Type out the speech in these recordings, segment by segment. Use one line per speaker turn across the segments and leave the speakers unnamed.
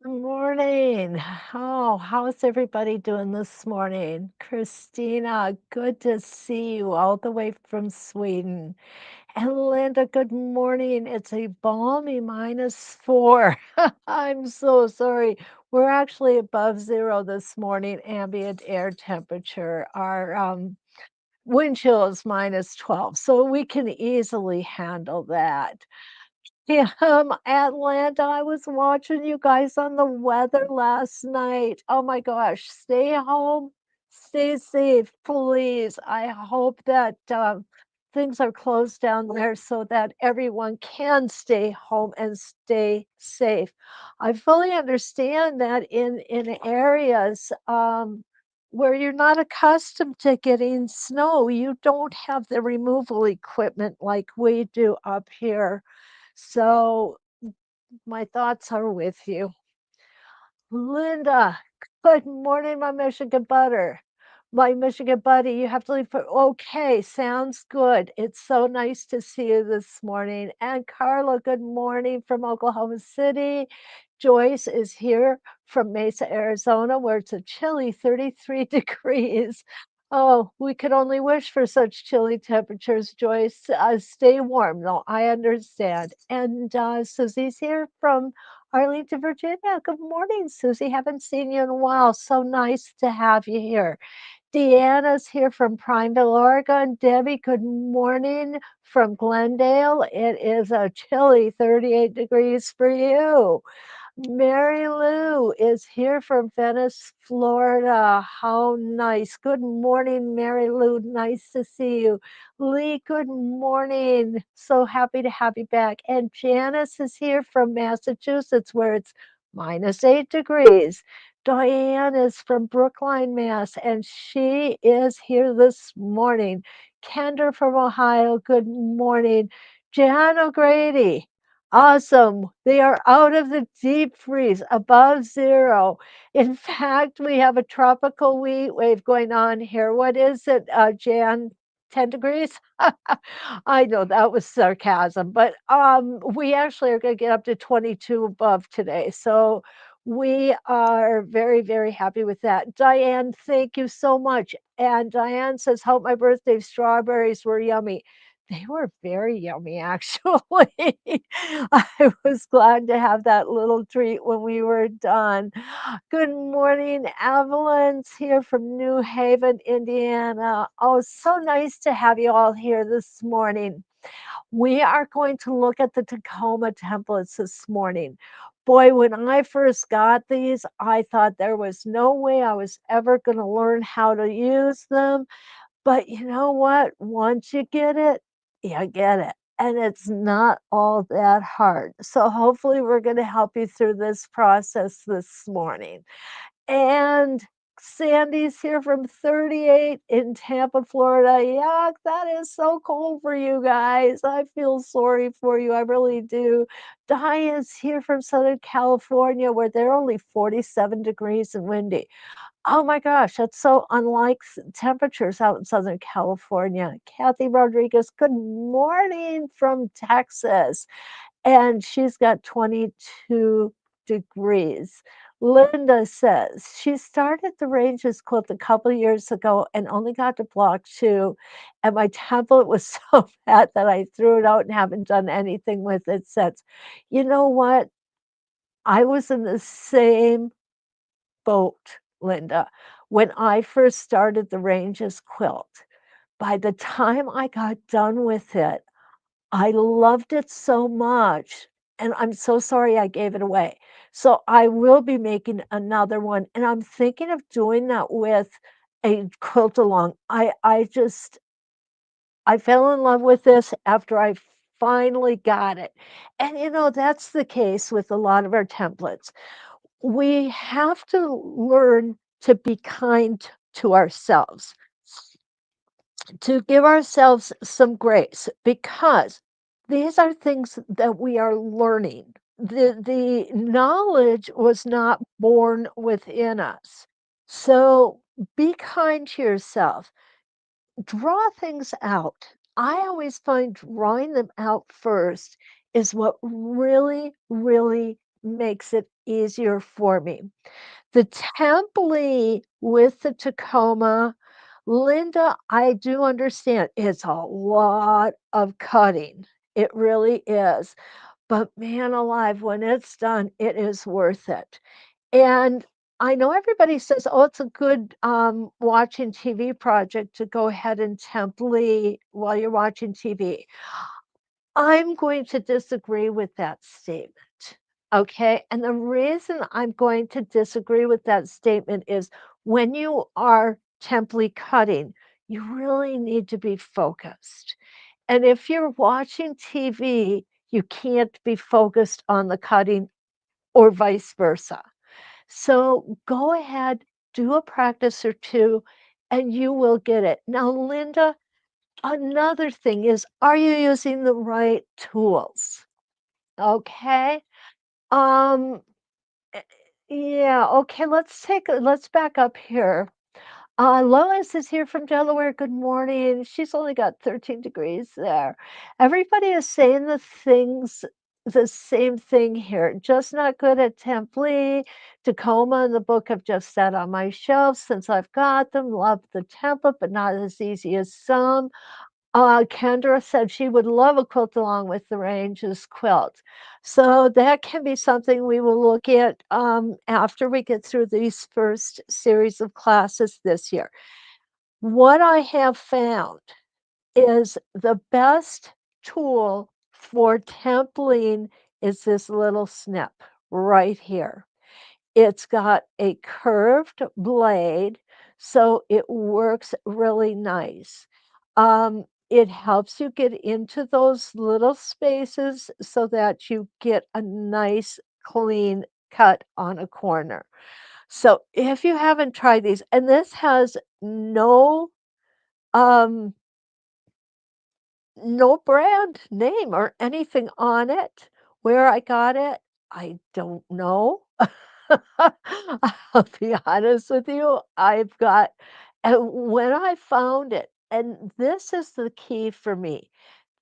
Morning. Oh, how's everybody doing this morning? Christina, good to see you all the way from Sweden. And Linda, good morning. It's a balmy -4. I'm so sorry. We're actually above zero this morning, ambient air temperature. Our wind chill is -12, so we can easily handle that. Yeah, Atlanta, I was watching you guys on the weather last night. Oh my gosh, stay home, stay safe, please. I hope that things are closed down there so that everyone can stay home and stay safe. I fully understand that in areas where you're not accustomed to getting snow, you don't have the removal equipment like we do up here. So my thoughts are with you. Linda, good morning, my Michigan butter. My Michigan buddy, you have to leave for okay, sounds good. It's so nice to see you this morning. And Carla, good morning from Oklahoma City. Joyce is here from Mesa, Arizona, where it's a chilly 33 degrees. Oh, we could only wish for such chilly temperatures, Joyce. Stay warm, though. I understand. And Susie's here from Arlington, Virginia. Good morning, Susie. Haven't seen you in a while. So nice to have you here. Deanna's here from Prineville, Oregon. Debbie, good morning from Glendale. It is a chilly 38 degrees for you. Mary Lou is here from Venice, Florida. How nice. Good morning, Mary Lou. Nice to see you. Lee, good morning. So happy to have you back. And Janice is here from Massachusetts, where it's -8 degrees. Diane is from Brookline, Mass, and she is here this morning. Kendra from Ohio, good morning. Jan O'Grady, awesome. They are out of the deep freeze, above zero. In fact, we have a tropical heat wave going on here. What is it, Jan? 10 degrees? I know that was sarcasm, but we actually are going to get up to 22 above today. So we are very, very happy with that. Diane, thank you so much. And Diane says, hope my birthday strawberries were yummy. They were very yummy, actually. I was glad to have that little treat when we were done. Good morning, Evelyn's here from New Haven, Indiana. Oh, so nice to have you all here this morning. We are going to look at the Tacoma templates this morning. Boy, when I first got these, I thought there was no way I was ever going to learn how to use them. But you know what? Once you get it, you get it. And it's not all that hard. So hopefully we're going to help you through this process this morning. And Sandy's here from 38 in Tampa, Florida. Yeah, that is so cold for you guys. I feel sorry for you. I really do. Diane's here from Southern California, where they're only 47 degrees and windy. Oh my gosh, that's so unlike temperatures out in Southern California. Kathy Rodriguez, good morning from Texas. And she's got 22 degrees. Linda says she started the ranges quilt a couple years ago and only got to block 2. And my template was so bad that I threw it out and haven't done anything with it since. You know what? I was in the same boat, Linda, when I first started the ranges quilt. By the time I got done with it, I loved it so much, and I'm so sorry I gave it away. So I will be making another one, and I'm thinking of doing that with a quilt along. I fell in love with this after I finally got it. And you know, that's the case with a lot of our templates. We have to learn to be kind to ourselves, to give ourselves some grace, because these are things that we are learning. The knowledge was not born within us. So be kind to yourself. Draw things out. I always find drawing them out first is what really, really makes it easier for me. The template with the Tacoma, Linda, I do understand it's a lot of cutting. It really is. But man alive, when it's done, it is worth it. And I know everybody says, oh, it's a good watching TV project to go ahead and template while you're watching TV. I'm going to disagree with that statement. Okay. And the reason I'm going to disagree with that statement is when you are template cutting, you really need to be focused. And if you're watching TV, you can't be focused on the cutting or vice versa. So go ahead, do a practice or two, and you will get it. Now, Linda, another thing is, are you using the right tools? Okay. Um, eh, yeah, okay, let's back up here. Lois is here from Delaware. Good morning. She's only got 13 degrees there. Everybody is saying the same thing here. Just not good at template. Tacoma and the book have just sat on my shelf since I've got them. Love the template, but not as easy as some. Kendra said she would love a quilt along with the ranges quilt. So that can be something we will look at after we get through these first series of classes this year. What I have found is the best tool for templing is this little snip right here. It's got a curved blade, so it works really nice. It helps you get into those little spaces so that you get a nice clean cut on a corner. So if you haven't tried these, and this has um no brand name or anything on it. Where I got it, I don't know. I'll be honest with you. And when I found it, and this is the key for me,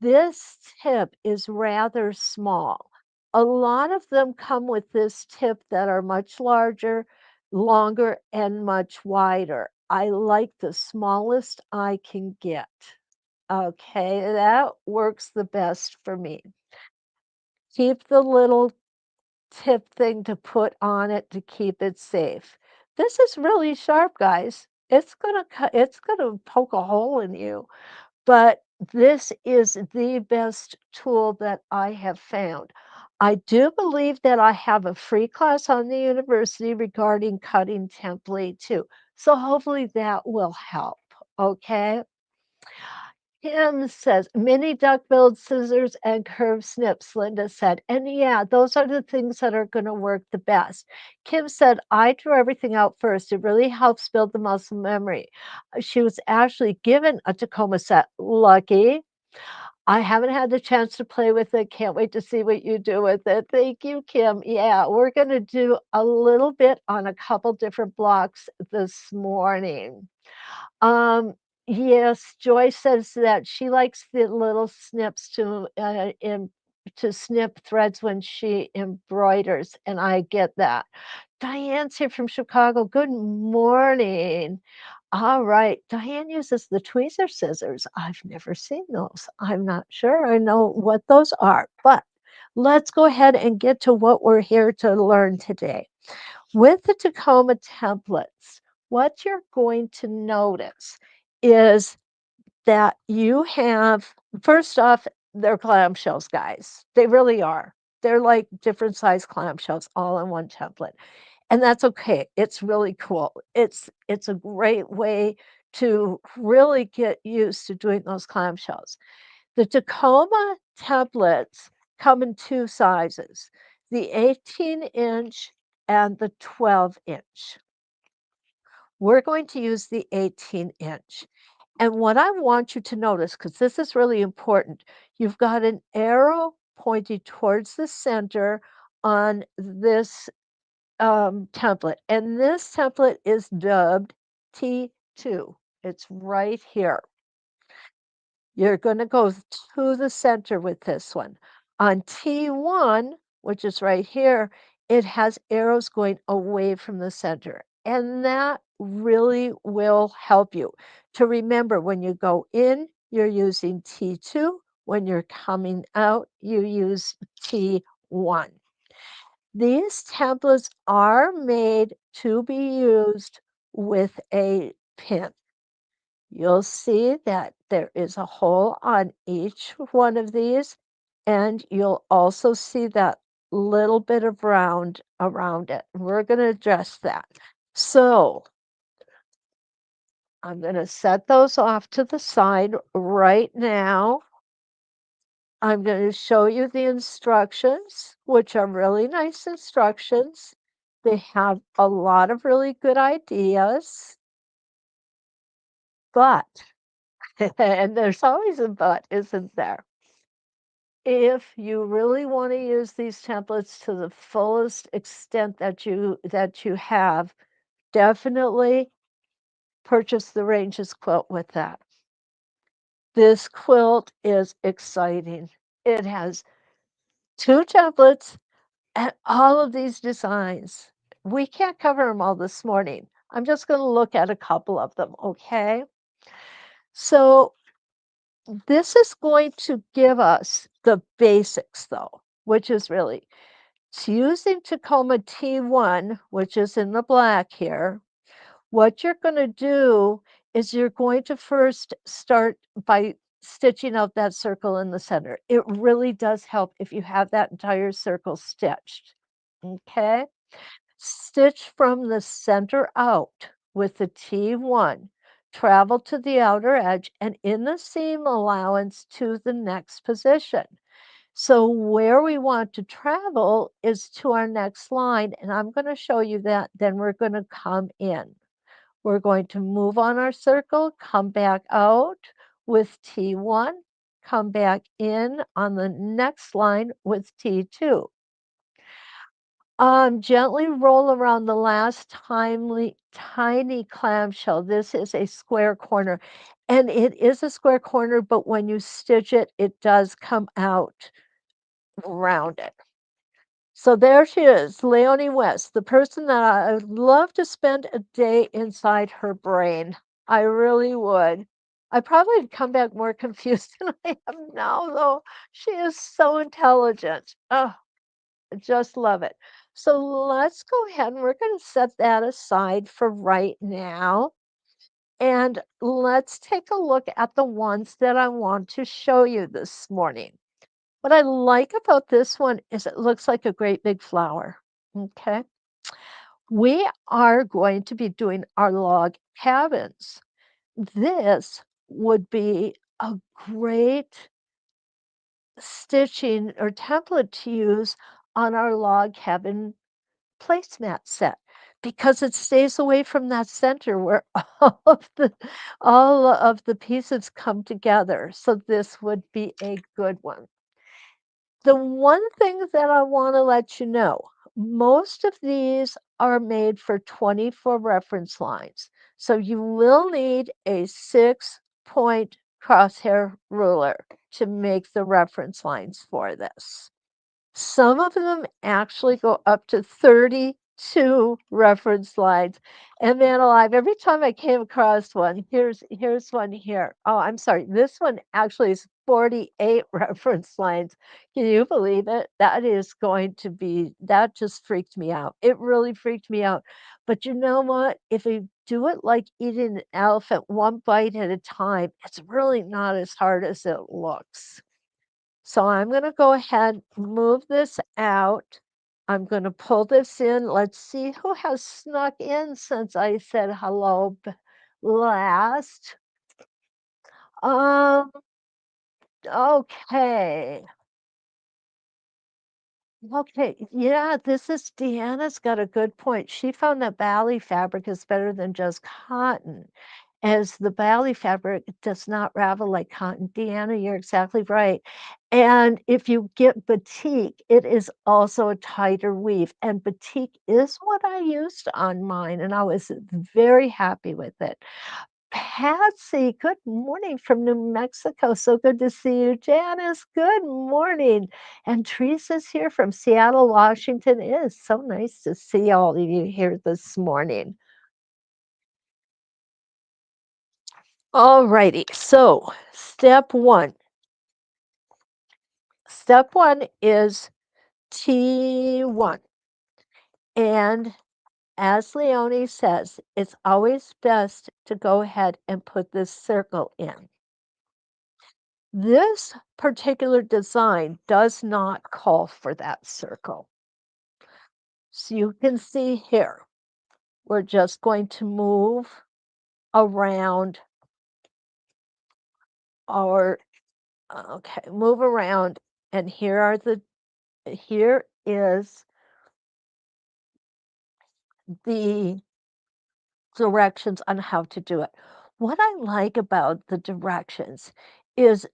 this tip is rather small. A lot of them come with this tip that are much larger, longer, and much wider. I like the smallest I can get. Okay, that works the best for me. Keep the little tip thing to put on it to keep it safe. This is really sharp, guys. It's gonna poke a hole in you, but this is the best tool that I have found. I do believe that I have a free class on the university regarding cutting template too. So hopefully that will help. Okay. Kim says, mini duck-billed scissors and curved snips, Linda said. And yeah, those are the things that are going to work the best. Kim said, I drew everything out first. It really helps build the muscle memory. She was actually given a Tacoma set. Lucky. I haven't had the chance to play with it. Can't wait to see what you do with it. Thank you, Kim. Yeah, we're going to do a little bit on a couple different blocks this morning. Um, yes, Joy says that she likes the little snips to snip threads when she embroiders, and I get that. Diane's here from Chicago. Good morning. All right, Diane uses the tweezer scissors. I've never seen those. I'm not sure I know what those are, but let's go ahead and get to what we're here to learn today. With the Tacoma templates, what you're going to notice is that you have, first off, they're clamshells, guys. They really are. They're like different size clamshells all in one template. And that's okay. It's really cool. It's a great way to really get used to doing those clamshells. The Tacoma templates come in two sizes, the 18-inch and the 12-inch. We're going to use the 18-inch. And what I want you to notice, because this is really important, you've got an arrow pointing towards the center on this template. And this template is dubbed T2. It's right here. You're going to go to the center with this one. On T1, which is right here, it has arrows going away from the center. And that really will help you to remember when you go in, you're using T2. When you're coming out, you use T1. These templates are made to be used with a pin. You'll see that there is a hole on each one of these, and you'll also see that little bit of round around it. We're going to address that. So I'm going to set those off to the side right now. I'm going to show you the instructions, which are really nice instructions. They have a lot of really good ideas, but, and there's always a but, isn't there? If you really want to use these templates to the fullest extent that you have, definitely purchase the Ranges quilt with that. This quilt is exciting. It has 2 templates and all of these designs. We can't cover them all this morning. I'm just going to look at a couple of them, okay? So this is going to give us the basics though, which is really it's using Tacoma T1, which is in the black here. What you're going to do is you're going to first start by stitching out that circle in the center. It really does help if you have that entire circle stitched. Okay? Stitch from the center out with the T1. Travel to the outer edge and in the seam allowance to the next position. So where we want to travel is to our next line, and I'm going to show you that. Then we're going to come in. We're going to move on our circle, come back out with T1, come back in on the next line with T2. Gently roll around the last tiny clamshell. This is a square corner, and it is a square corner, but when you stitch it, it does come out rounded. So there she is, Leonie West, the person that I would love to spend a day inside her brain. I really would. I probably would come back more confused than I am now, though. She is so intelligent. Oh, I just love it. So let's go ahead and we're going to set that aside for right now. And let's take a look at the ones that I want to show you this morning. What I like about this one is it looks like a great big flower. Okay. We are going to be doing our log cabins. This would be a great stitching or template to use on our log cabin placemat set because it stays away from that center where all of the pieces come together. So this would be a good one. The one thing that I want to let you know, most of these are made for 24 reference lines. So you will need a 6-point crosshair ruler to make the reference lines for this. Some of them actually go up to 32 reference lines. And man alive, every time I came across one, here's one here. Oh, I'm sorry. This one actually is 48 reference lines. Can you believe it? That is going to be, that just freaked me out. It really freaked me out. But you know what? If you do it like eating an elephant one bite at a time, it's really not as hard as it looks. So I'm going to go ahead, move this out. I'm going to pull this in. Let's see who has snuck in since I said hello last. Um, okay. Okay, yeah, this is Deanna's got a good point. She found that Bali fabric is better than just cotton, as the Bali fabric does not ravel like cotton. Deanna, you're exactly right. And if you get batik, it is also a tighter weave. And batik is what I used on mine, and I was very happy with it. Patsy, good morning from New Mexico. So good to see you. Janice, good morning. And Teresa's here from Seattle, Washington. It is so nice to see all of you here this morning. All righty. So, step one. Step one is T1. And as Leonie says, it's always best to go ahead and put this circle in. This particular design does not call for that circle. So you can see here, we're just going to move around our, okay, move around, and here is the directions on how to do it. What I like about the directions is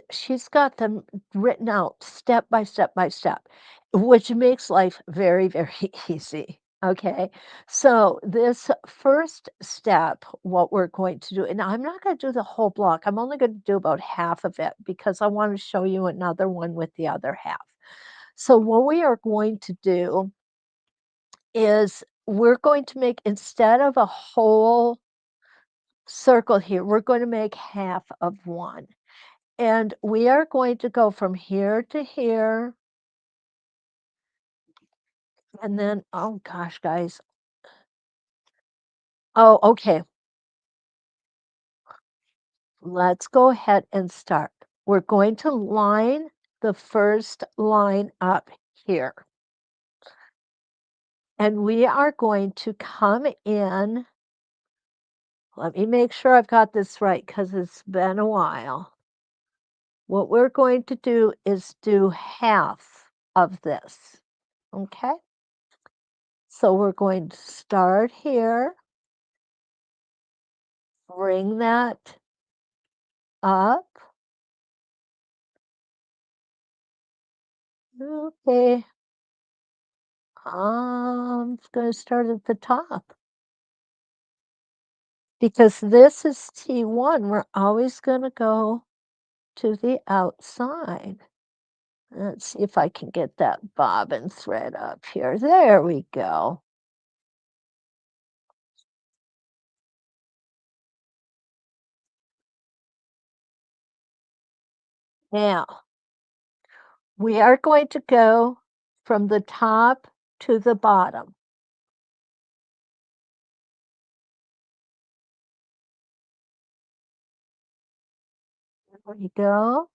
she's got them written out step by step by step, which makes life very, very easy. Okay, so this first step, what we're going to do, and I'm not going to do the whole block, I'm only going to do about half of it because I want to show you another one with the other half. So, what we are going to do is we're going to make, instead of a whole circle here, we're going to make half of one. And we are going to go from here to here. And then, oh gosh, guys. Oh, okay. Let's go ahead and start. We're going to line the first line up here. And we are going to come in. Let me make sure I've got this right because it's been a while. What we're going to do is do half of this, okay? So we're going to start here, bring that up. Okay, I'm gonna start at the top. Because this is T1, we're always gonna go to the outside. Let's see if I can get that bobbin thread up here. There we go. Now, we are going to go from the top to the bottom. There we go.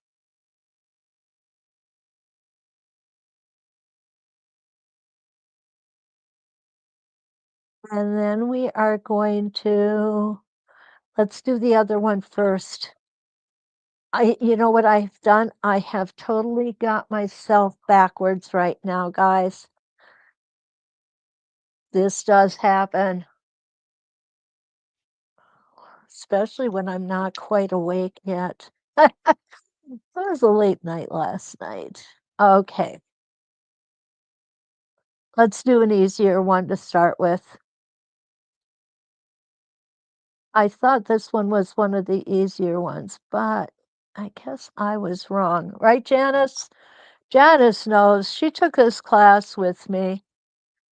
And then we are going to, let's do the other one first. You know what I've done? I have totally got myself backwards right now, guys. This does happen, especially when I'm not quite awake yet. It was a late night last night. Okay, let's do an easier one to start with. I thought this one was one of the easier ones, but I guess I was wrong. Right, Janice? Janice knows. She took this class with me.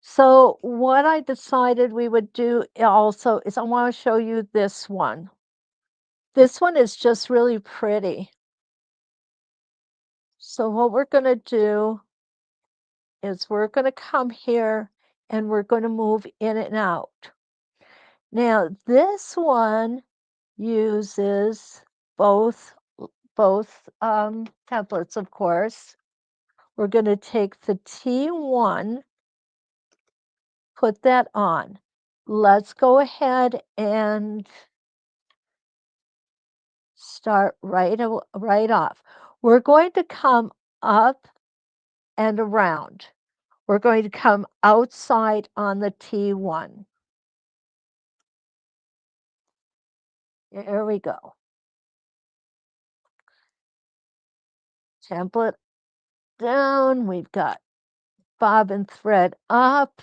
So what I decided we would do also is I want to show you this one. This one is just really pretty. So what we're going to do is we're going to come here and we're going to move in and out. Now this one uses both templates, of course. We're going to take the T1, put that on. Let's go ahead and start right off. We're going to come up and around. We're going to come outside on the T1. There we go. Template down. We've got bobbin thread up.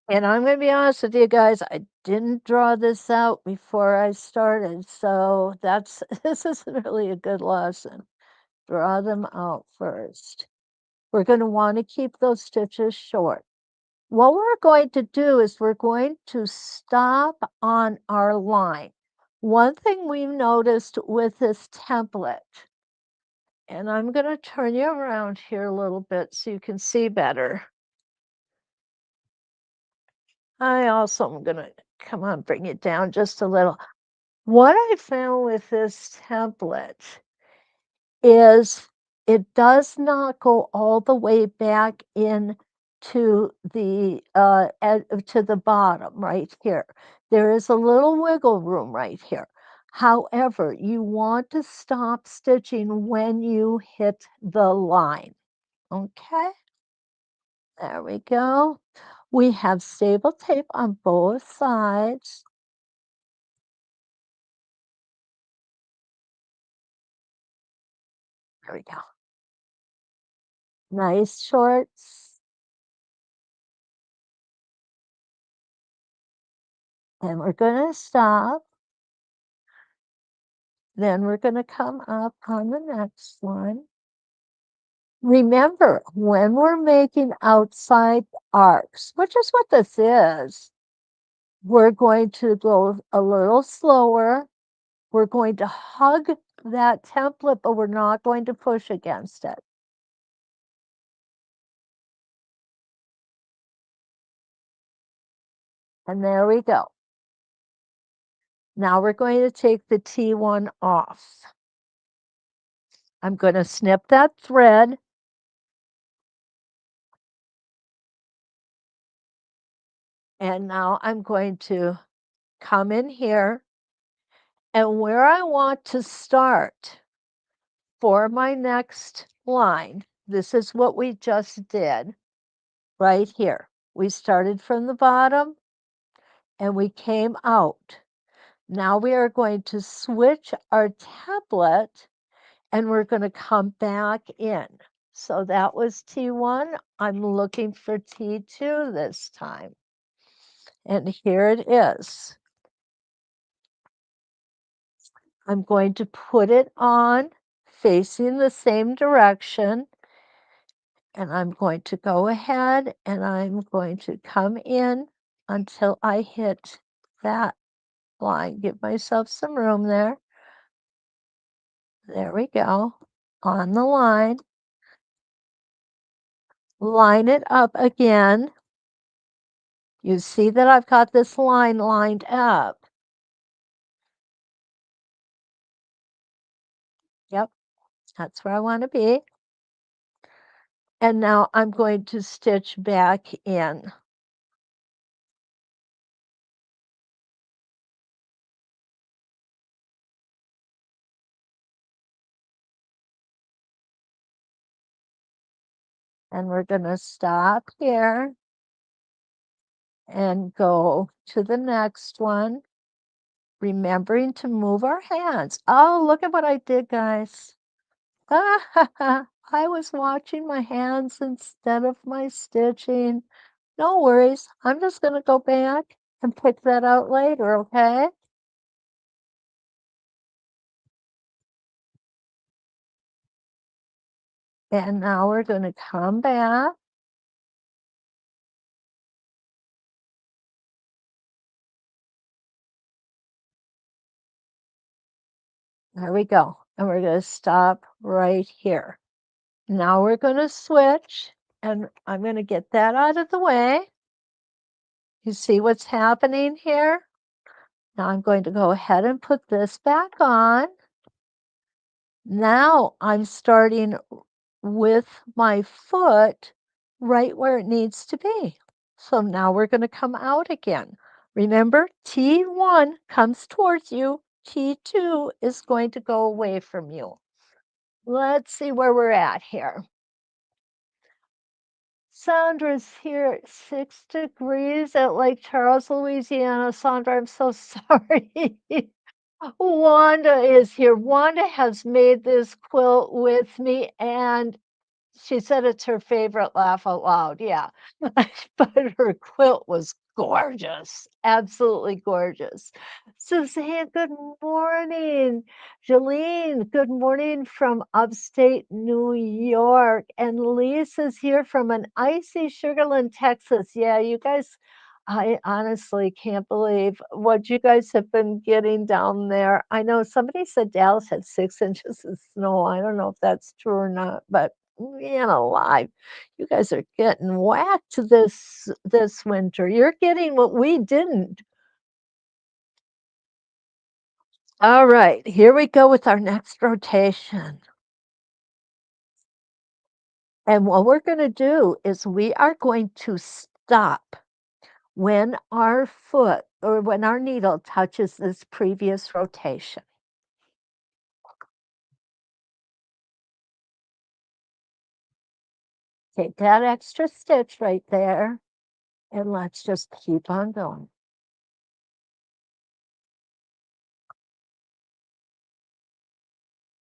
And I'm gonna be honest with you guys, I didn't draw this out before I started, so that's this isn't really a good lesson. Draw them out first. We're gonna wanna keep those stitches short. What we're going to do is we're going to stop on our line. One thing we've noticed with this template, and I'm gonna turn you around here a little bit so you can see better. I also am gonna, come on, bring it down just a little. What I found with this template is it does not go all the way back in to the bottom right here. There is a little wiggle room right here. However, you want to stop stitching when you hit the line. Okay, there we go. We have stable tape on both sides. There we go. Nice shorts. And we're going to stop. Then we're going to come up on the next one. Remember, when we're making outside arcs, which is what this is, we're going to go a little slower. We're going to hug that template, but we're not going to push against it. And there we go. Now we're going to take the T1 off. I'm going to snip that thread. And now I'm going to come in here, and where I want to start for my next line, this is what we just did right here. We started from the bottom and we came out. Now we are going to switch our template and we're going to come back in. So that was T1. I'm looking for T2 this time. And here it is. I'm going to put it on facing the same direction. And I'm going to go ahead and I'm going to come in until I hit that line. Give myself some room there. There we go. On the line. Line it up again. You see that I've got this line lined up. Yep, that's where I want to be. And now I'm going to stitch back in. And we're going to stop here and go to the next one, remembering to move our hands. Oh, look at what I did, guys. I was watching my hands instead of my stitching. No worries. I'm just going to go back and pick that out later, okay? And now we're going to come back. There we go. And we're going to stop right here. Now we're going to switch, and I'm going to get that out of the way. You see what's happening here? Now I'm going to go ahead and put this back on. Now I'm starting with my foot right where it needs to be. So now we're going to come out again. Remember, T1 comes towards you. T2 is going to go away from you. Let's see where we're at here. Sandra's here at 6 degrees at Lake Charles, Louisiana. Sandra, I'm so sorry. Wanda is here. Wanda has made this quilt with me, and She said it's her favorite laugh out loud, yeah. But her quilt was gorgeous, absolutely gorgeous. Suzanne, good morning. Jolene, good morning from upstate New York. And Lisa's here from an icy Sugarland, Texas. Yeah, you guys, I honestly can't believe what you guys have been getting down there. I know somebody said Dallas had 6 inches of snow. I don't know if that's true or not, but man alive, you guys are getting whacked this winter. You're getting what we didn't. All right, here we go with our next rotation. And what we're going to do is we are going to stop when our foot or when our needle touches this previous rotation. Take that extra stitch right there and let's just keep on going.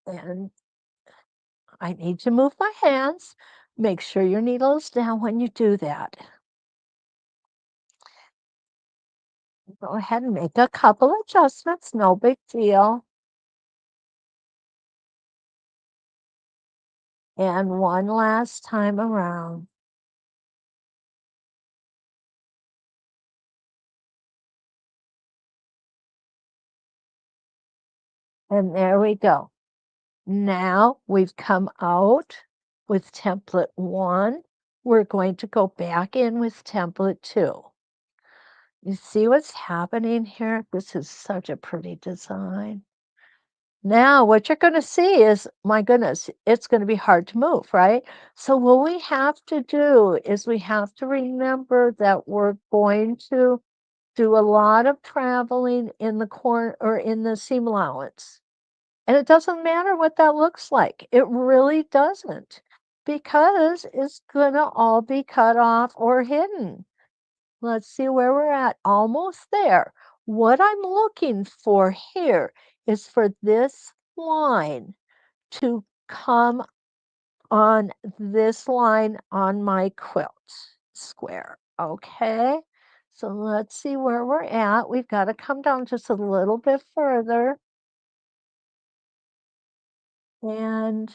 And I need to move my hands. Make sure your needle is down when you do that. Go ahead and make a couple adjustments, no big deal. And one last time around. And there we go. Now we've come out with template 1. We're going to go back in with template 2. You see what's happening here? This is such a pretty design. Now what you're gonna see is, my goodness, it's gonna be hard to move, right? So what we have to do is we have to remember that we're going to do a lot of traveling in the corner or in the seam allowance. And it doesn't matter what that looks like. It really doesn't, because it's gonna all be cut off or hidden. Let's see where we're at. Almost there. What I'm looking for here is for this line to come on this line on my quilt square. Okay. So let's see where we're at. We've got to come down just a little bit further. And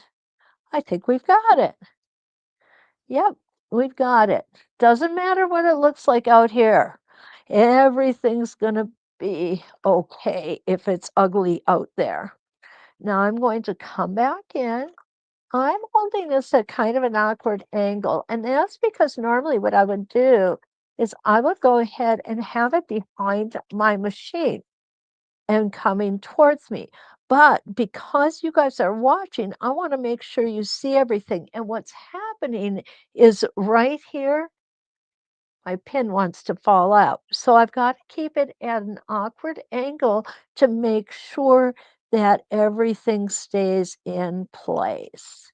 I think we've got it. Yep, we've got it. Doesn't matter what it looks like out here. Everything's gonna be okay if it's ugly out there. Now I'm going to come back in. I'm holding this at kind of an awkward angle, and that's because normally what I would do is I would go ahead and have it behind my machine and coming towards me. But because you guys are watching, I want to make sure you see everything. And what's happening is right here, my pin wants to fall out. So I've got to keep it at an awkward angle to make sure that everything stays in place.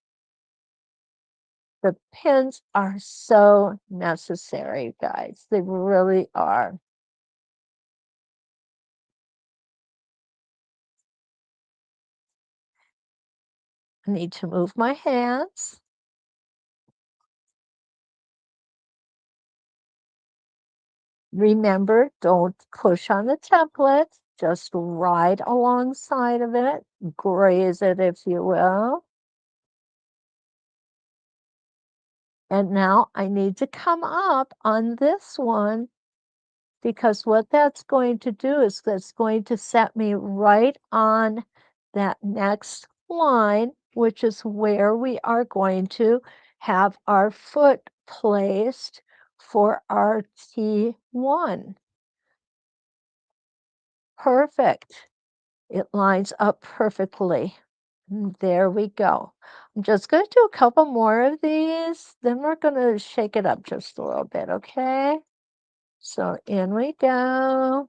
The pins are so necessary, guys. They really are. I need to move my hands. Remember, don't push on the template, just ride alongside of it, graze it, if you will. And now I need to come up on this one, because what that's going to do is that's going to set me right on that next line, which is where we are going to have our foot placed for our T1. Perfect. It lines up perfectly. There we go. I'm just going to do a couple more of these, then we're going to shake it up just a little bit, okay? So in we go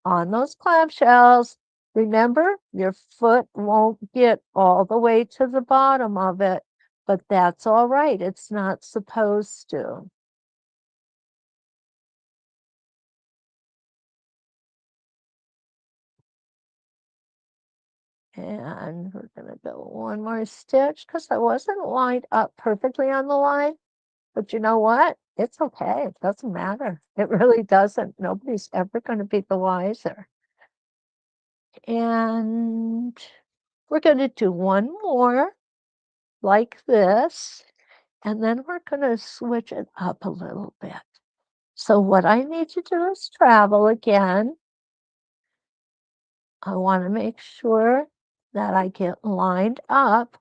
on those clamshells. Remember, your foot won't get all the way to the bottom of it, but that's all right. It's not supposed to. And we're gonna go one more stitch because I wasn't lined up perfectly on the line. But you know what? It's okay. It doesn't matter. It really doesn't. Nobody's ever going to be the wiser. And we're going to do one more like this. And then we're going to switch it up a little bit. So what I need to do is travel again. I want to make sure that I get lined up.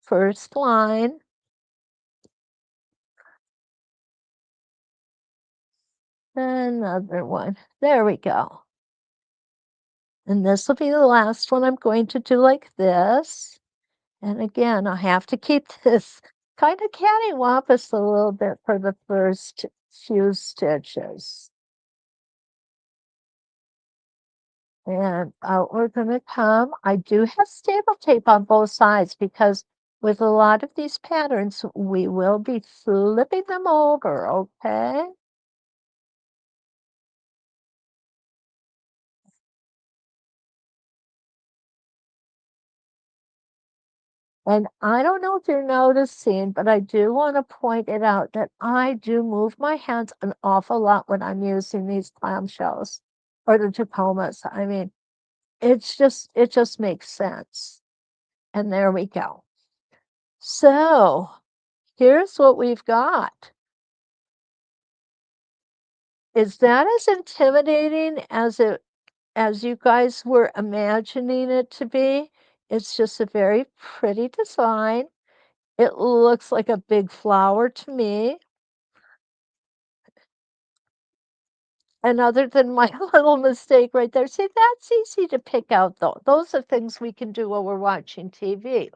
First line. Another one. There we go. And this will be the last one I'm going to do like this. And again, I have to keep this kind of cattywampus a little bit for the first few stitches. And out we're going to come. I do have staple tape on both sides because with a lot of these patterns, we will be flipping them over, okay? And I don't know if you're noticing, but I do want to point it out that I do move my hands an awful lot when I'm using these clamshells or the Tacomas. I mean, it just makes sense. And there we go. So here's what we've got. Is that as intimidating as you guys were imagining it to be? It's just a very pretty design. It looks like a big flower to me. And other than my little mistake right there, see, that's easy to pick out, though. Those are things we can do while we're watching TV.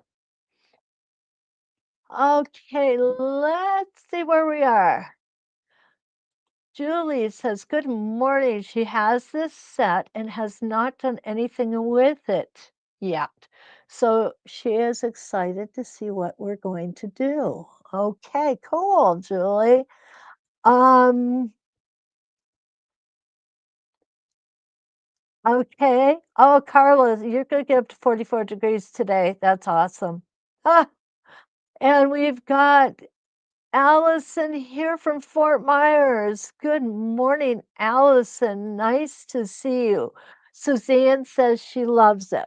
Okay, let's see where we are. Julie says, good morning. She has this set and has not done anything with it yet. So she is excited to see what we're going to do. Okay, cool, Julie. Um, okay. Oh, Carla, you're going to get up to 44 degrees today. That's awesome. Ah, and we've got Allison here from Fort Myers. Good morning, Allison. Nice to see you. Suzanne says she loves it.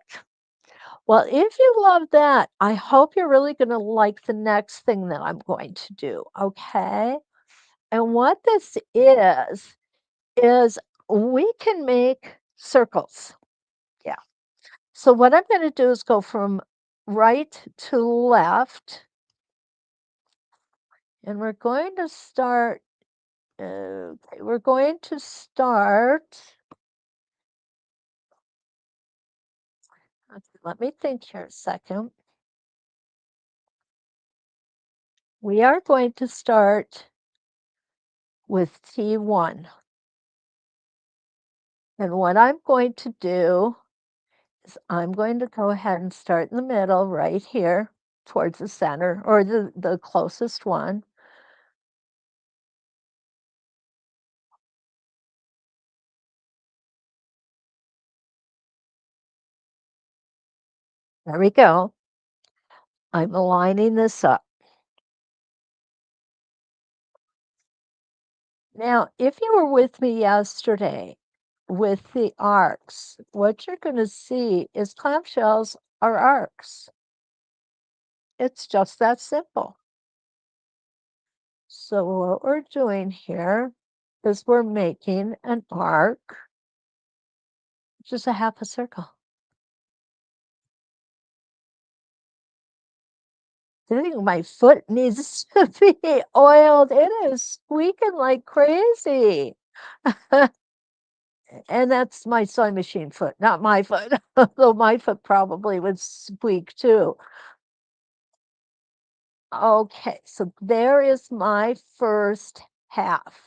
Well, if you love that, I hope you're really going to like the next thing that I'm going to do. Okay. And what this is we can make circles. Yeah. So what I'm going to do is go from right to left. And we're going to start. Okay, we're going to start. Okay, let me think here a second. We are going to start with T1. And what I'm going to do is I'm going to go ahead and start in the middle right here towards the center or the closest one. There we go. I'm aligning this up. Now, if you were with me yesterday with the arcs, what you're going to see is clamshells are arcs. It's just that simple. So what we're doing here is we're making an arc, which is a half a circle. I think my foot needs to be oiled. It is squeaking like crazy. And that's my sewing machine foot, not my foot. Though my foot probably would squeak too. Okay, so there is my first half.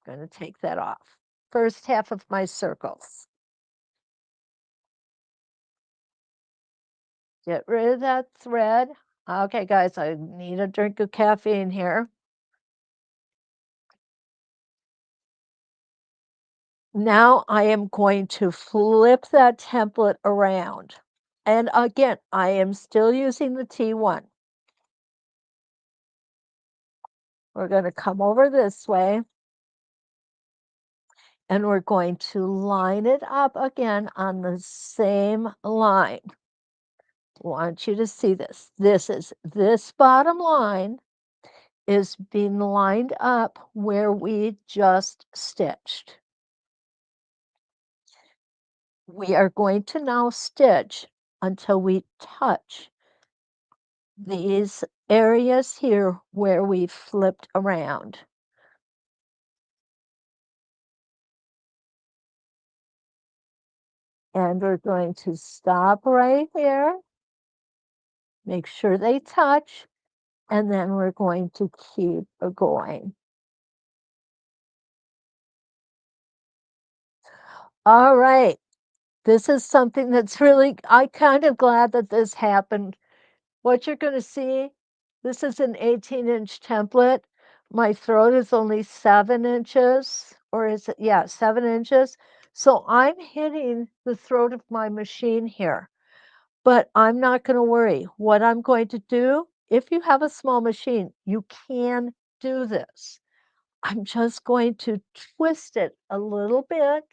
I'm going to take that off. First half of my circles. Get rid of that thread. Okay, guys, I need a drink of caffeine here. Now I am going to flip that template around. And again, I am still using the T1. We're going to come over this way and we're going to line it up again on the same line. I want you to see this. This bottom line is being lined up where we just stitched. We are going to now stitch until we touch these areas here where we flipped around. And we're going to stop right here, make sure they touch, and then we're going to keep going. All right. This is something that's really, I'm kind of glad that this happened. What you're going to see, this is an 18-inch template. My throat is only 7 inches, or is it? Yeah, 7 inches. So I'm hitting the throat of my machine here, but I'm not going to worry. What I'm going to do, if you have a small machine, you can do this. I'm just going to twist it a little bit,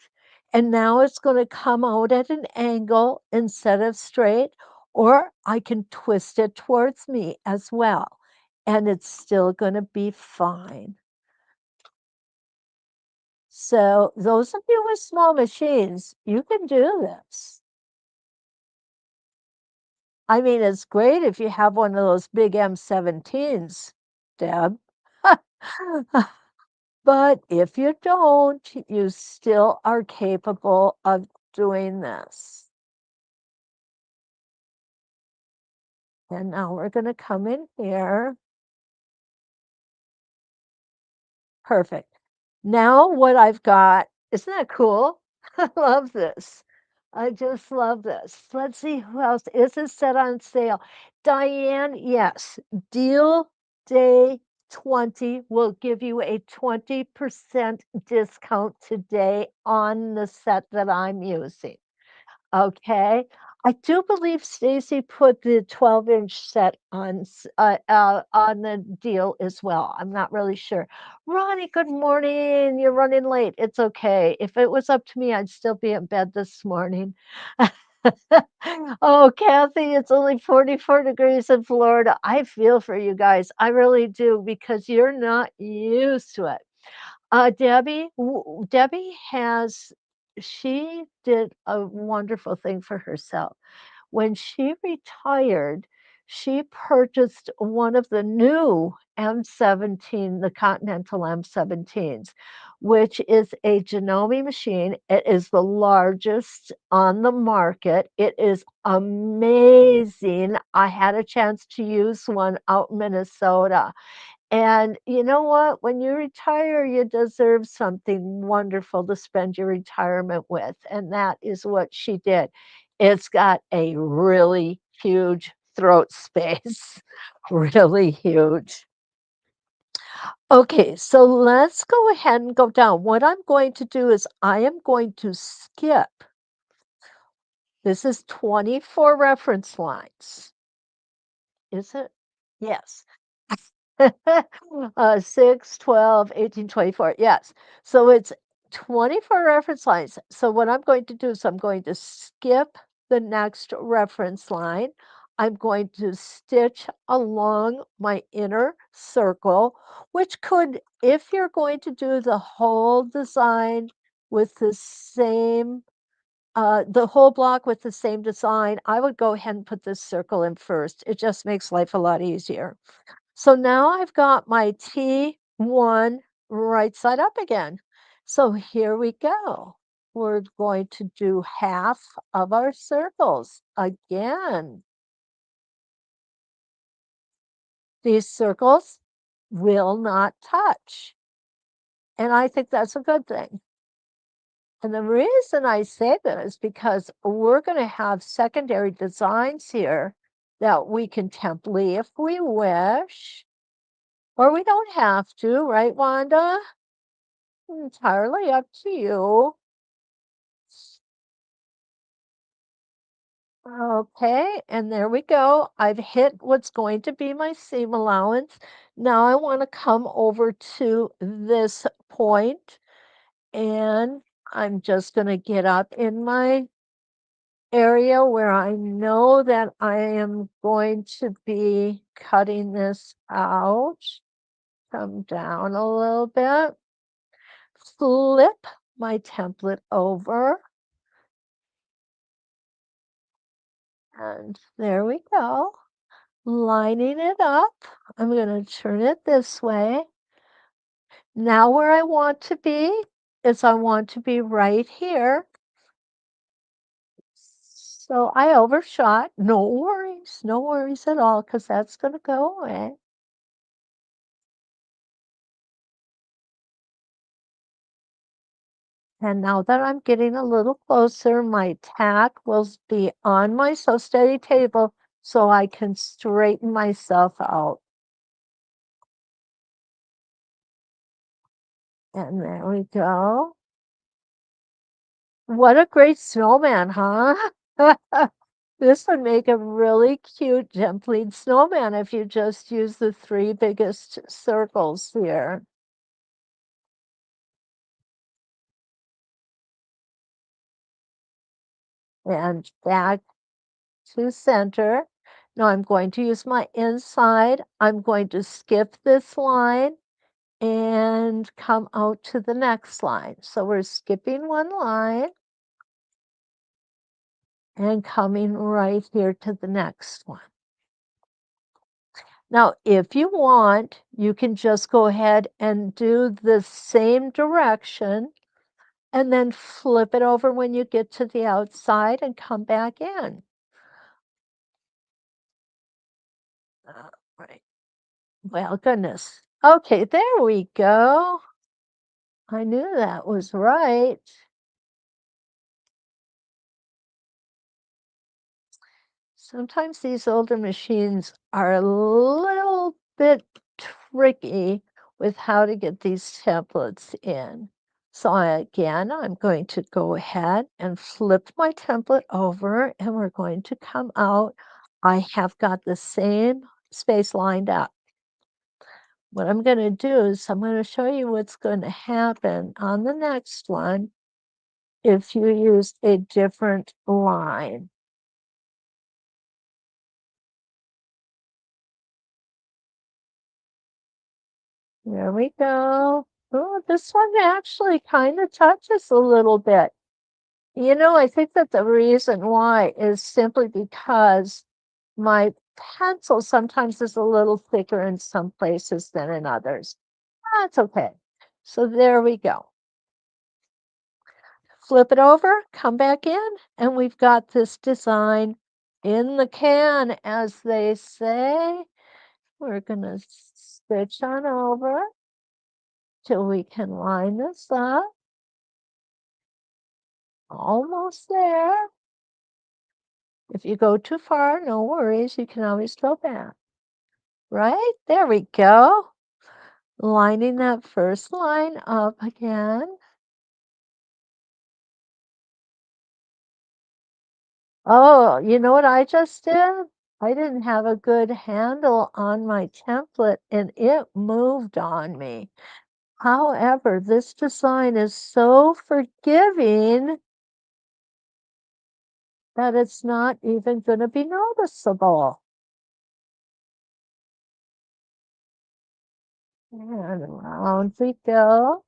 and now it's going to come out at an angle instead of straight, or I can twist it towards me as well, and it's still going to be fine. So those of you with small machines, you can do this. I mean, it's great if you have one of those big M17s, Deb. But if you don't, you still are capable of doing this. And now we're going to come in here. Perfect. Now what I've got, isn't that cool? I love this. I just love this. Let's see who else. Is this set on sale? Diane, yes. Deal day 20 will give you a 20% discount today on the set that I'm using. Okay. I do believe Stacy put the 12-inch set on the deal as well. I'm not really sure. Ronnie, good morning. You're running late. It's okay. If it was up to me, I'd still be in bed this morning. Oh, Kathy, it's only 44 degrees in Florida. I feel for you guys. I really do because you're not used to it. Debbie she did a wonderful thing for herself. When she retired, she purchased one of the new M17, the Continental M17s, which is a Janome machine. It is the largest on the market. It is amazing. I had a chance to use one out in Minnesota. And you know what? When you retire, you deserve something wonderful to spend your retirement with. And that is what she did. It's got a really huge throat space, really huge. Okay, so let's go ahead and go down. What I'm going to do is I am going to skip. This is 24 reference lines. Is it? Yes. 6, 12, 18, 24. Yes. So it's 24 reference lines. So what I'm going to do is I'm going to skip the next reference line. I'm going to stitch along my inner circle, which could, if you're going to do the whole design with the whole block with the same design, I would go ahead and put this circle in first. It just makes life a lot easier. So now I've got my T1 right side up again. So here we go. We're going to do half of our circles again. These circles will not touch. And I think that's a good thing. And the reason I say that is because we're going to have secondary designs here that we can template if we wish, or we don't have to, right, Wanda? Entirely up to you. Okay, and there we go. I've hit what's going to be my seam allowance. Now I want to come over to this point, and I'm just going to get up in my area where I know that I am going to be cutting this out. Come down a little bit, flip my template over, and there we go. Lining it up. I'm going to turn it this way. Now where I want to be is I want to be right here. So I overshot. No worries at all, because that's going to go away. And now that I'm getting a little closer, my tack will be on my sew steady table so I can straighten myself out. And there we go. What a great snowman, huh? This would make a really cute jumping snowman if you just use the three biggest circles here. And back to center. Now I'm going to use my inside. I'm going to skip this line and come out to the next line. So we're skipping one line and coming right here to the next one. Now, if you want, you can just go ahead and do the same direction and then flip it over when you get to the outside and come back in. Right. Well, goodness. Okay, there we go. I knew that was right. Sometimes these older machines are a little bit tricky with how to get these templates in. So again, I'm going to go ahead and flip my template over and we're going to come out. I have got the same space lined up. What I'm going to do is I'm going to show you what's going to happen on the next one if you use a different line. There we go. Oh, this one actually kind of touches a little bit. I think that the reason why is simply because my pencil sometimes is a little thicker in some places than in others. That's okay. So there we go. Flip it over, come back in, and we've got this design in the can, as they say. We're going to stitch on over till we can line this up. Almost there. If you go too far, no worries. You can always go back. Right? There we go. Lining that first line up again. Oh, you know what I just did? I didn't have a good handle on my template and it moved on me. However, this design is so forgiving that it's not even going to be noticeable. And around we go.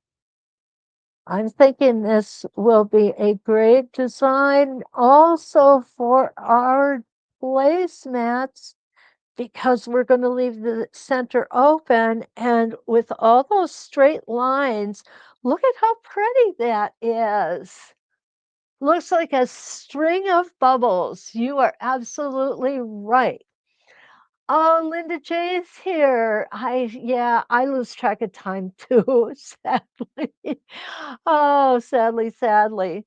I'm thinking this will be a great design also for our placemats because we're going to leave the center open, and with all those straight lines, look at how pretty that is. Looks like a string of bubbles. You are absolutely right. Oh, Linda J is here. Yeah, I lose track of time too, sadly. Oh, sadly.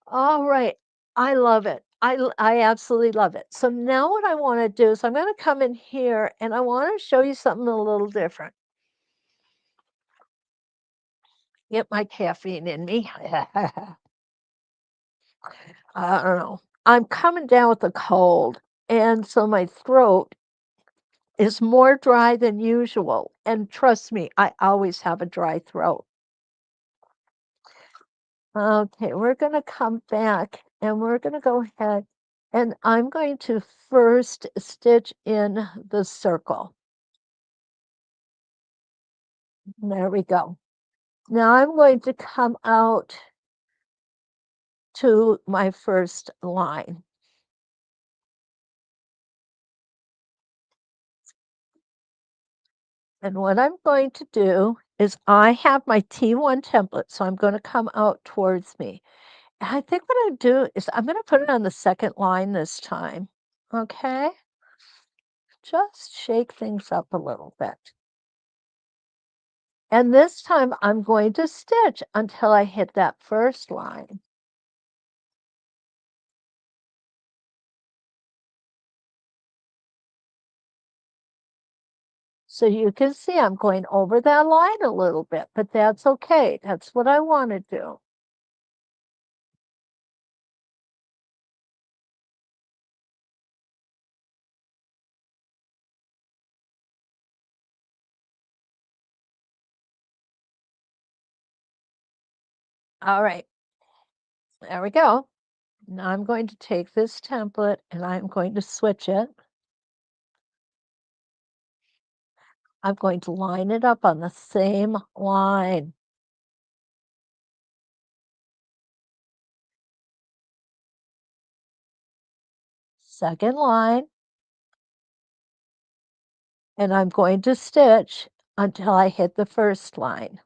All right. I love it. I absolutely love it. So now what I want to do is I'm going to come in here and I want to show you something a little different. Get my caffeine in me. I don't know. I'm coming down with a cold, and so my throat is more dry than usual. And trust me, I always have a dry throat. Okay, we're going to come back and we're going to go ahead and I'm going to first stitch in the circle. There we go. Now I'm going to come out to my first line. And what I'm going to do is I have my T1 template, so I'm going to come out towards me. And I think what I'm do is I'm going to put it on the second line this time. Okay? Just shake things up a little bit. And this time I'm going to stitch until I hit that first line. So you can see I'm going over that line a little bit, but that's okay. That's what I want to do. All right, there we go. Now I'm going to take this template and I'm going to switch it. I'm going to line it up on the same line. Second line. And I'm going to stitch until I hit the first line.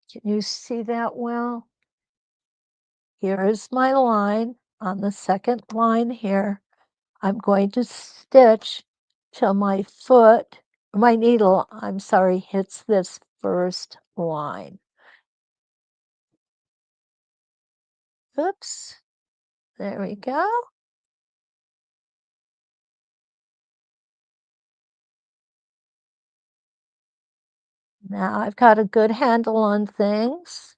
Can you see that well? Here is my line on the second line here. I'm going to stitch till my needle, I'm sorry, hits this first line. Oops, there we go. Now I've got a good handle on things.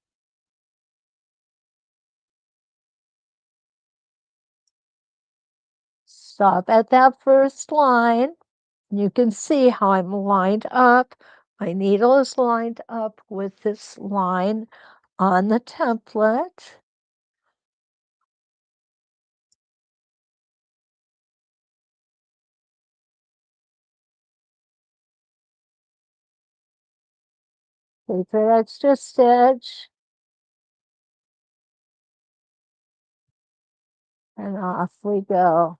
Stop at that first line. You can see how I'm lined up. My needle is lined up with this line on the template. Take the extra stitch. And off we go.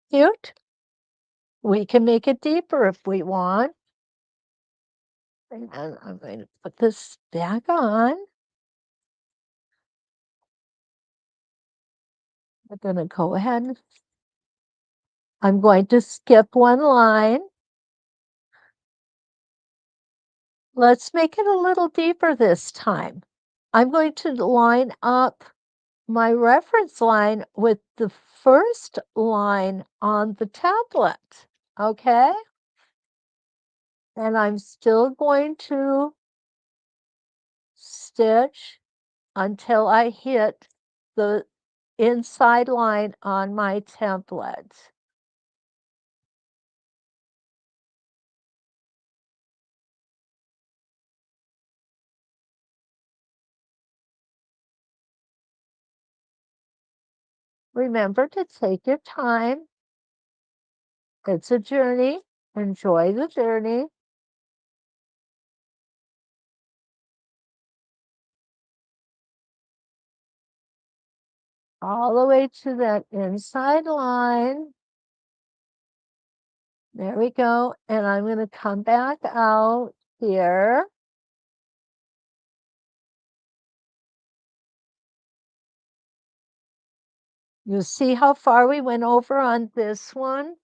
Cute. We can make it deeper if we want. And I'm going to put this back on. I'm going to go ahead and I'm going to skip one line. Let's make it a little deeper this time. I'm going to line up my reference line with the first line on the tablet, okay? And I'm still going to stitch until I hit the inside line on my template. Remember to take your time. It's a journey. Enjoy the journey. All the way to that inside line. There we go. And I'm going to come back out here. You see how far we went over on this one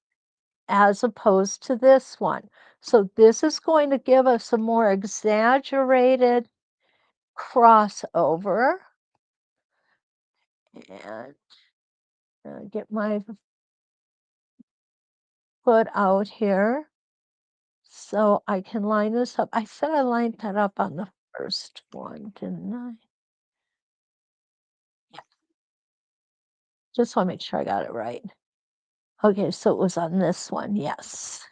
as opposed to this one. So this is going to give us a more exaggerated crossover. And get my foot out here so I can line this up. I said I lined that up on the first one, didn't I? Yeah. Just want to make sure I got it right. Okay, so it was on this one, yes.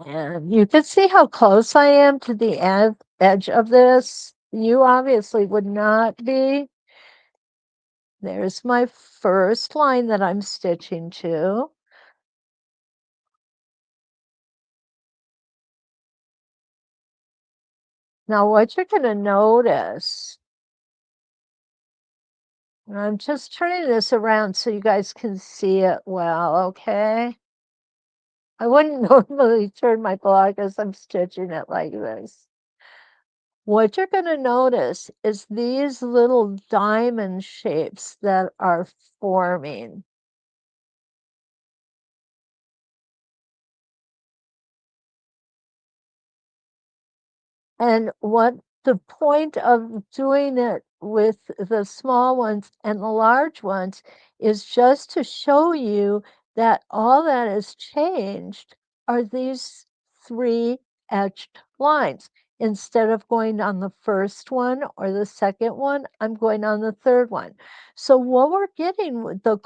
And you can see how close I am to the edge of this. You obviously would not be. There's my first line that I'm stitching to. Now what you're going to notice, and I'm just turning this around so you guys can see it well, okay? I wouldn't normally turn my block as I'm stitching it like this. What you're going to notice is these little diamond shapes that are forming. And what the point of doing it with the small ones and the large ones is just to show you that all that has changed are these three etched lines. Instead of going on the first one or the second one, I'm going on the third one. So what we're getting with the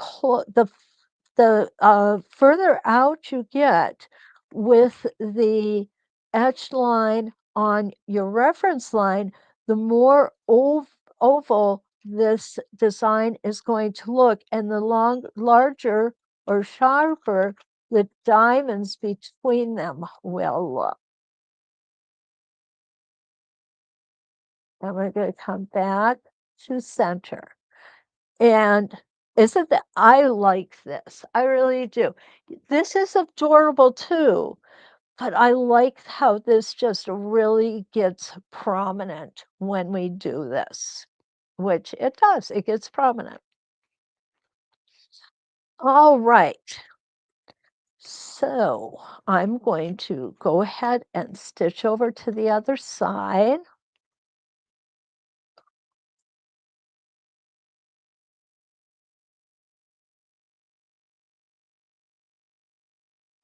further out you get with the etched line on your reference line, the more oval this design is going to look, and the larger or sharper the diamonds between them will look. And we're going to come back to center. And isn't that, I like this. I really do. This is adorable too. But I like how this just really gets prominent when we do this, which it does, it gets prominent. All right. So I'm going to go ahead and stitch over to the other side.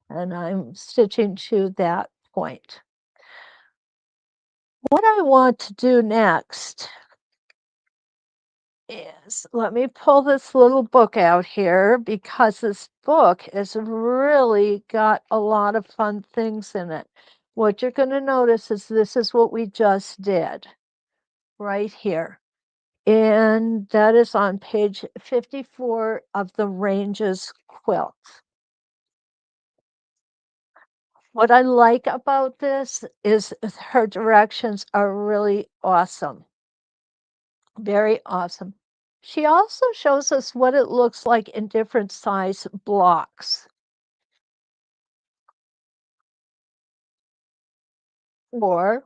And I'm stitching to that point. What I want to do next is, let me pull this little book out here because this book has really got a lot of fun things in it. What you're going to notice is this is what we just did right here. And that is on page 54 of the Ranges quilt. What I like about this is her directions are really awesome. Very awesome. She also shows us what it looks like in different size blocks or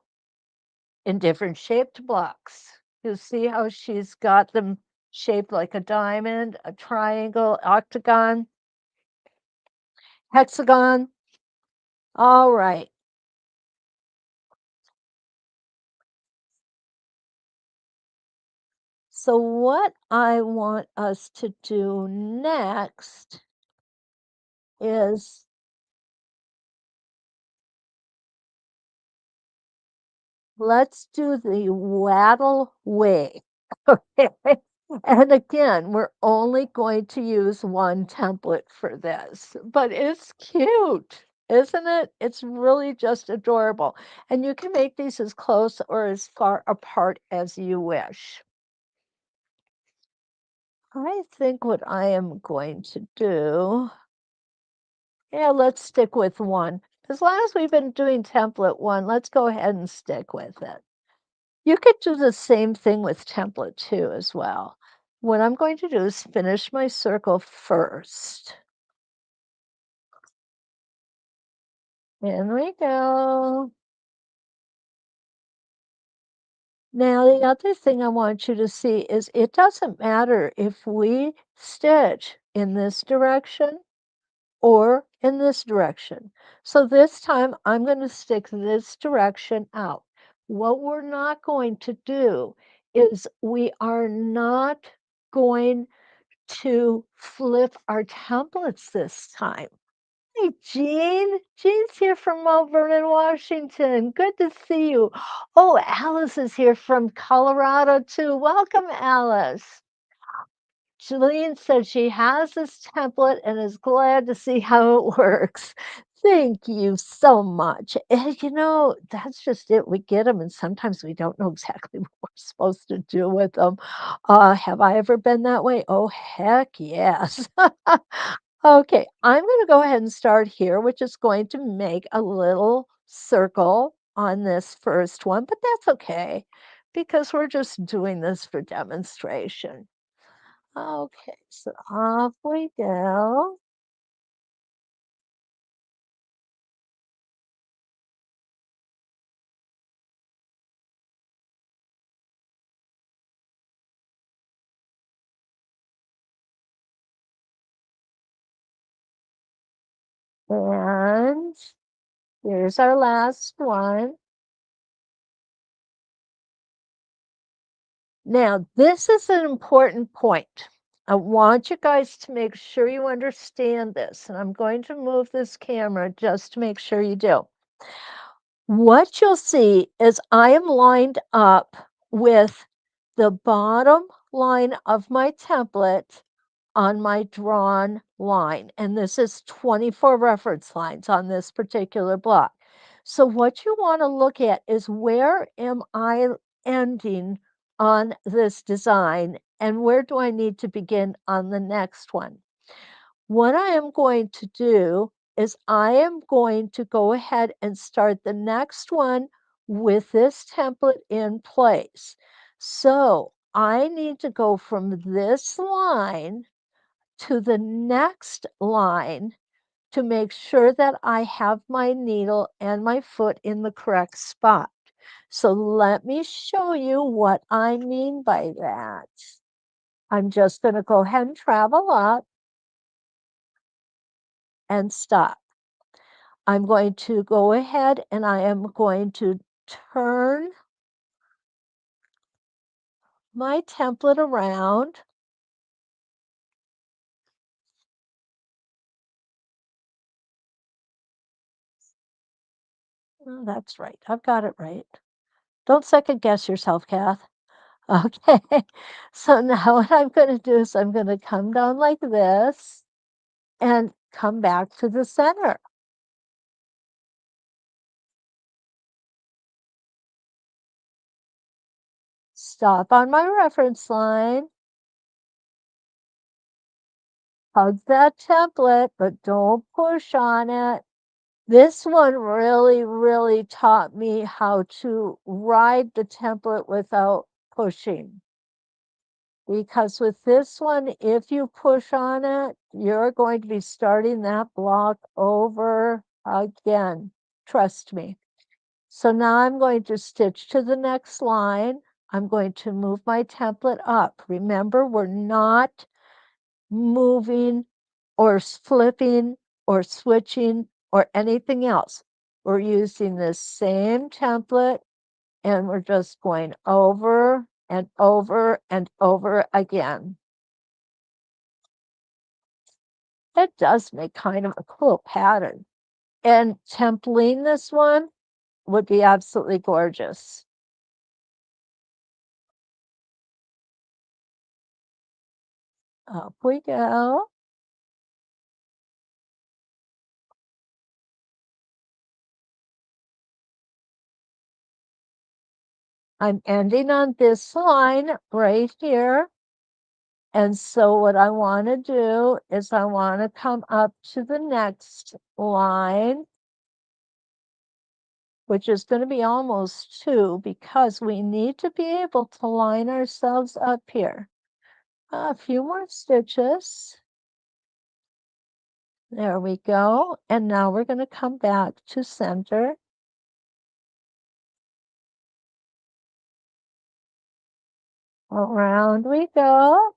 in different shaped blocks. You see how she's got them shaped like a diamond, a triangle, octagon, hexagon. All right. So what I want us to do next is let's do the waddle way. Okay. And again, we're only going to use one template for this, but it's cute, isn't it? It's really just adorable. And you can make these as close or as far apart as you wish. I think what I am going to do, yeah, let's stick with one. As long as we've been doing template one, let's go ahead and stick with it. You could do the same thing with template 2 as well. What I'm going to do is finish my circle first. In we go. Now, the other thing I want you to see is it doesn't matter if we stitch in this direction or in this direction. So this time I'm going to stick this direction out. What we're not going to do is we are not going to flip our templates this time. Hi, Jean. Jean's here from Mount Vernon, Washington. Good to see you. Oh, Alice is here from Colorado too. Welcome, Alice. Jeline said she has this template and is glad to see how it works. Thank you so much. And that's just it. We get them, and sometimes we don't know exactly what we're supposed to do with them. Have I ever been that way? Oh, heck yes. Okay, I'm going to go ahead and start here, which is going to make a little circle on this first one, but that's okay because we're just doing this for demonstration. Okay, so off we go. And here's our last one. Now, this is an important point. I want you guys to make sure you understand this, and I'm going to move this camera just to make sure you do. What you'll see is I am lined up with the bottom line of my template on my drawn line, and this is 24 reference lines on this particular block. So what you want to look at is where am I ending on this design and where do I need to begin on the next one? What I am going to do is I am going to go ahead and start the next one with this template in place. So I need to go from this line to the next line to make sure that I have my needle and my foot in the correct spot. So let me show you what I mean by that. I'm just going to go ahead and travel up and stop. I'm going to go ahead and I am going to turn my template around. Oh, that's right. I've got it right. Don't second guess yourself, Kath. Okay. So now what I'm going to do is I'm going to come down like this and come back to the center. Stop on my reference line. Hug that template, but don't push on it. This one really, really taught me how to ride the template without pushing. Because with this one, if you push on it, you're going to be starting that block over again. Trust me. So now I'm going to stitch to the next line. I'm going to move my template up. Remember, we're not moving or flipping or switching or anything else. We're using the same template and we're just going over and over and over again. It does make kind of a cool pattern. And templing this one would be absolutely gorgeous. Up we go. I'm ending on this line right here. And so what I want to do is I want to come up to the next line, which is going to be almost 2 because we need to be able to line ourselves up here. A few more stitches. There we go. And now we're going to come back to center. Around we go.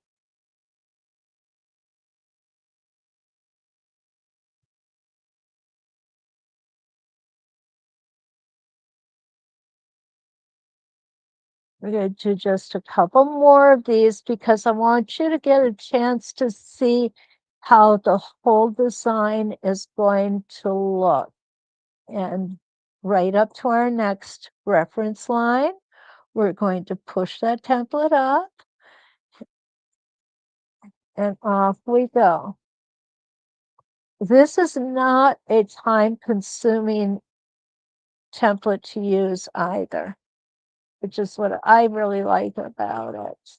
We're going to do just a couple more of these because I want you to get a chance to see how the whole design is going to look. And right up to our next reference line, we're going to push that template up and off we go. This is not a time-consuming template to use either, which is what I really like about it.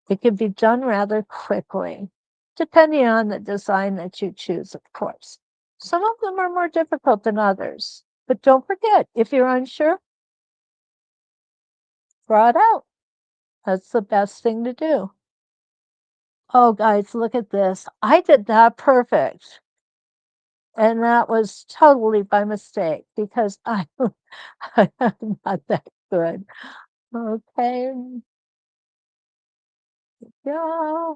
It can be done rather quickly, depending on the design that you choose, of course. Some of them are more difficult than others, but don't forget, if you're unsure, draw it out. That's the best thing to do. Oh, guys, look at this. I did that perfect. And that was totally by mistake because I'm not that good. Okay, yeah.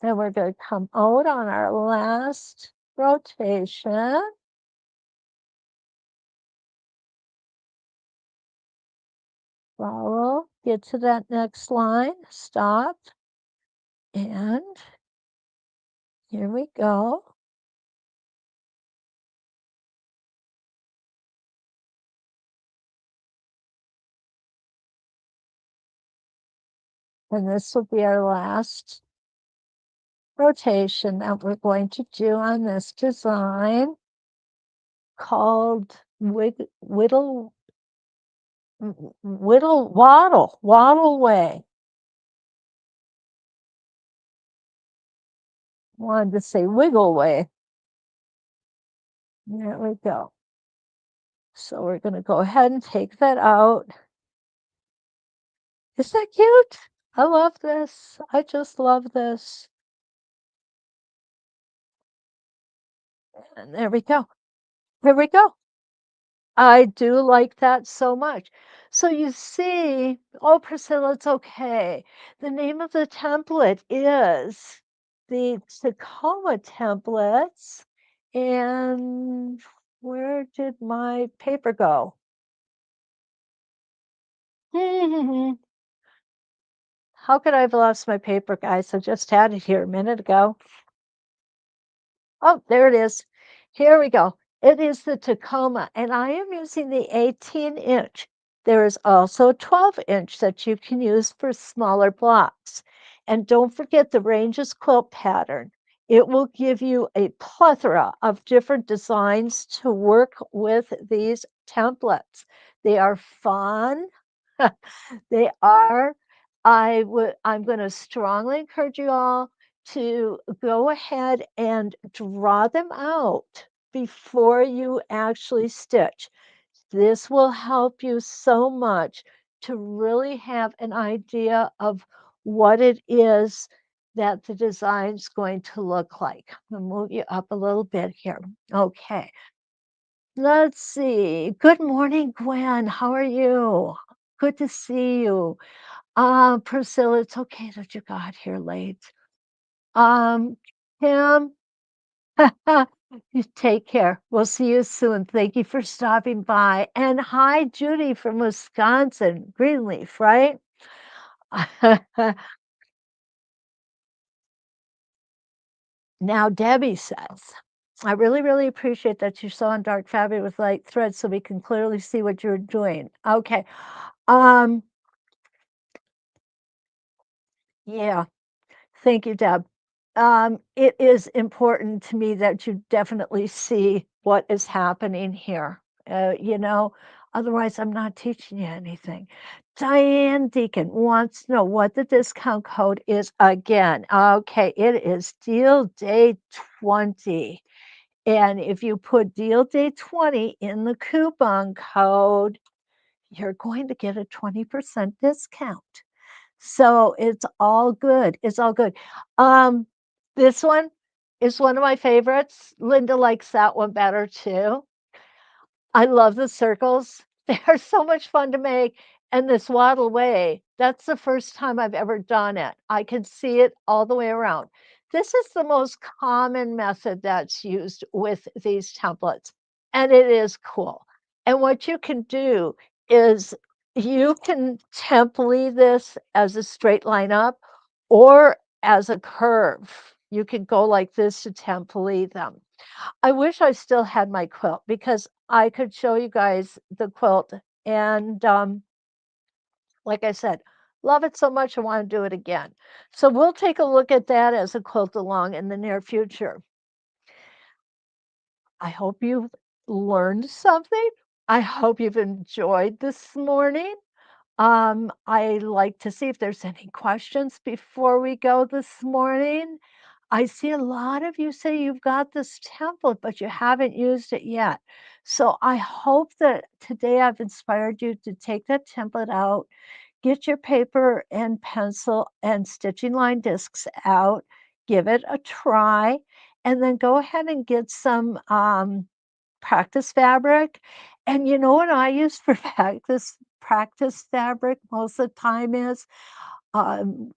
And we're going to come out on our last rotation. Follow, get to that next line, stop, and here we go. And this will be our last rotation that we're going to do on this design called whittle waddle way. Wanted to say wiggle way. There we go. So we're going to go ahead and take that out. Is that cute? I love this. I just love this. And there we go. There we go. I do like that so much. So you see, oh, Priscilla, it's okay. The name of the template is the Tacoma templates. And where did my paper go? How could I have lost my paper, guys? I just had it here a minute ago. Oh, there it is. Here we go. It is the Tacoma, and I am using the 18-inch. There is also a 12-inch that you can use for smaller blocks. And don't forget the Ranges quilt pattern. It will give you a plethora of different designs to work with these templates. They are fun. They are. I'm going to strongly encourage you all to go ahead and draw them out before you actually stitch. This will help you so much to really have an idea of what it is that the design's going to look like. I'll move you up a little bit here. Okay. Let's see. Good morning, Gwen. How are you? Good to see you. Priscilla, it's okay that you got here late. Kim, you take care. We'll see you soon. Thank you for stopping by. And hi, Judy from Wisconsin, Greenleaf, right? Now, Debbie says, I really, really appreciate that you saw on dark fabric with light threads so we can clearly see what you're doing. Okay. Um, yeah. Thank you, Deb. It is important to me that you definitely see what is happening here. Otherwise I'm not teaching you anything. Diane Deacon wants to know what the discount code is again. Okay, it is deal day 20. And if you put deal day 20 in the coupon code, you're going to get a 20% discount. So it's all good. It's all good. Um, this one is one of my favorites. Linda likes that one better too. I love the circles. They're so much fun to make. And this waddle way, that's the first time I've ever done it. I can see it all the way around. This is the most common method that's used with these templates, and it is cool. And what you can do is you can template this as a straight line up, or as a curve. You can go like this to template them. I wish I still had my quilt because I could show you guys the quilt and, like I said, love it so much I wanna do it again. So we'll take a look at that as a quilt along in the near future. I hope you've learned something. I hope you've enjoyed this morning. I like to see if there's any questions before we go this morning. I see a lot of you say you've got this template, but you haven't used it yet. So I hope that today I've inspired you to take that template out, get your paper and pencil and stitching line discs out, give it a try, and then go ahead and get some practice fabric. And you know what I use for practice fabric most of the time is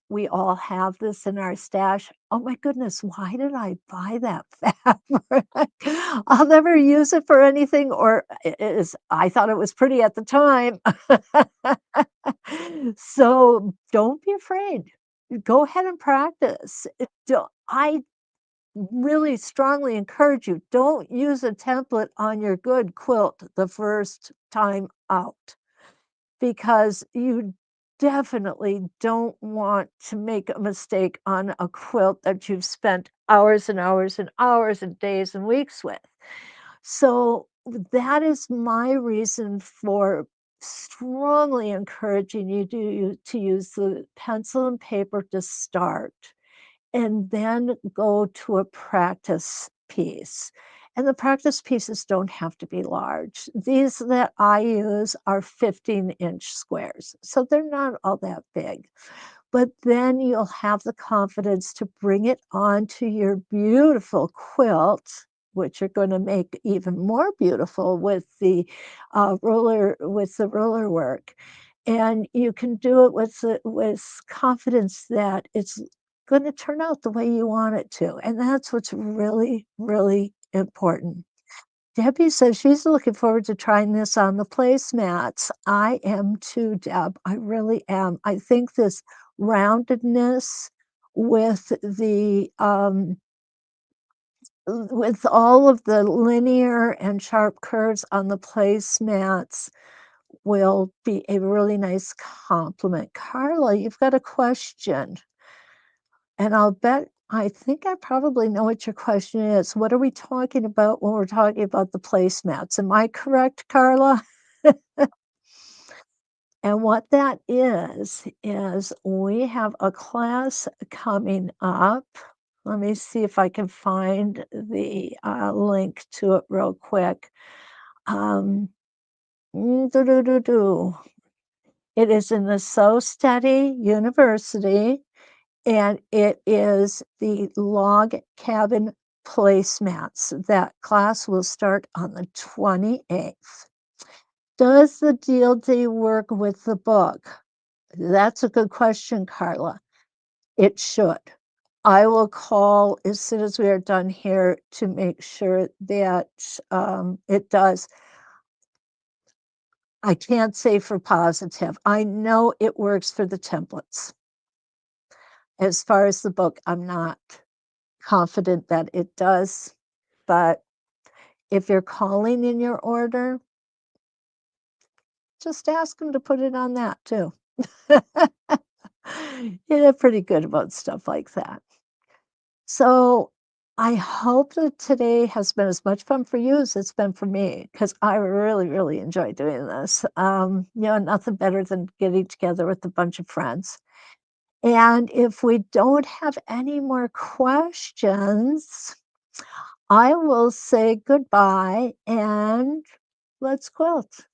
we all have this in our stash. Oh my goodness, why did I buy that fabric? I'll never use it for anything, or it is I thought it was pretty at the time. So don't be afraid. Go ahead and practice. I really strongly encourage you, don't use a template on your good quilt the first time out because you definitely don't want to make a mistake on a quilt that you've spent hours and hours and hours and days and weeks with. So that is my reason for strongly encouraging you to use the pencil and paper to start and then go to a practice piece. And the practice pieces don't have to be large. These that I use are 15-inch squares, so they're not all that big. But then you'll have the confidence to bring it onto your beautiful quilt, which you're gonna make even more beautiful with the roller work. And you can do it with confidence that it's gonna turn out the way you want it to, and that's what's really, really important. Debbie says she's looking forward to trying this on the placemats. I am too, Deb. I really am. I think this roundedness with with all of the linear and sharp curves on the placemats will be a really nice compliment. Carla, you've got a question. And I think I probably know what your question is. What are we talking about when we're talking about the placemats? Am I correct, Carla? And what that is we have a class coming up. Let me see if I can find the link to it real quick. Um, do, do, do, do. It is in the So Steady University. And it is the log cabin placemats. That class will start on the 28th. Does the DLD work with the book? That's a good question, Carla. It should. I will call as soon as we are done here to make sure that it does. I can't say for positive. I know it works for the templates. As far as the book, I'm not confident that it does, but if you're calling in your order, just ask them to put it on that too. Yeah, they're pretty good about stuff like that. So I hope that today has been as much fun for you as it's been for me because I really, really enjoy doing this. Nothing better than getting together with a bunch of friends. And if we don't have any more questions, I will say goodbye and let's quilt.